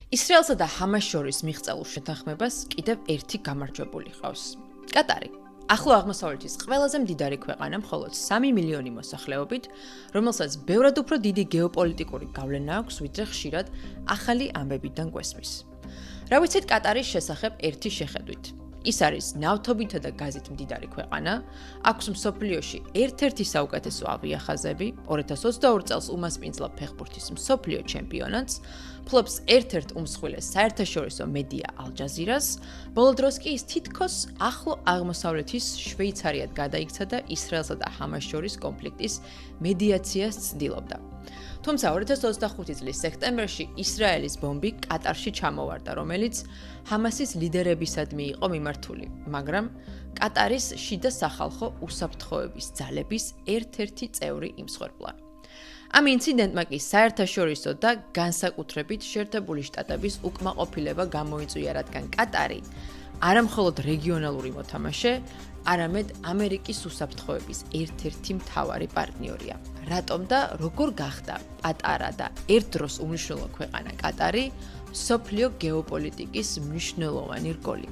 ისრაელსა და ჰამას შორის მიღწეულ შეთანხმებას კიდევ ერთი გამარჯვებული ყავს. კატარი. ახლო აღმოსავლეთის ყველაზე მდიდარი ქვეყანა მხოლოდ 3 მილიონი მოსახლეობით, რომელსაც ბევრად უფრო დიდი გეოპოლიტიკური გავლენა აქვს, ვიდრე ხშირად ახალი ამბებიდან გვესმის. რა ვიცით კატარის შესახებ ერთი შეხედვით. ის არის ნავთობითა და გაზით მდიდარი ქვეყანა, აქვს მსოფლიოში ერთ-ერთი საუკეთესო ავიახაზები, 2022 წელს უმასპინძლა ფეხბურთის მსოფლიო ჩემპიონატს, ფლობს ერთ-ერთ უმსხვილეს საერთაშორისო მედია ალ-ჯაზირას, ბოლო დროს კი ის თითქოს ახლო აღმოსავლეთის შვეიცარიად გადაიქცა და ისრაელსა და ჰამას შორის კონფლიქტის მედიაციას ცდილობდა. თუმცა 2025 წლის სექტემბერში ისრაელის ბომბი კატარში ჩამოვარდა, რომელიც ჰამასის ლიდერებისადმი იყო მიმართული, მაგრამ კატარის შიდა სახალხო უსაფრთხოების ძალების ერთ-ერთი წევრი იმსხვერპლა. ამ ინციდენტმა კი საერთაშორისო და განსაკუთრებით შეერთებული შტატების უკმაყოფილება გამოიწვია, რადგან კატარი არა მხოლოდ რეგიონალური მოთამაშე, არამედ ამერიკის უსაფრთხოების ერთ-ერთი მთავარი პარტნიორია. რატომ და როგორ გახდა პატარა და ერთდროს უმნიშვნელო ქვეყანა კატარი მსოფლიო გეოპოლიტიკის მნიშვნელოვანი რგოლი?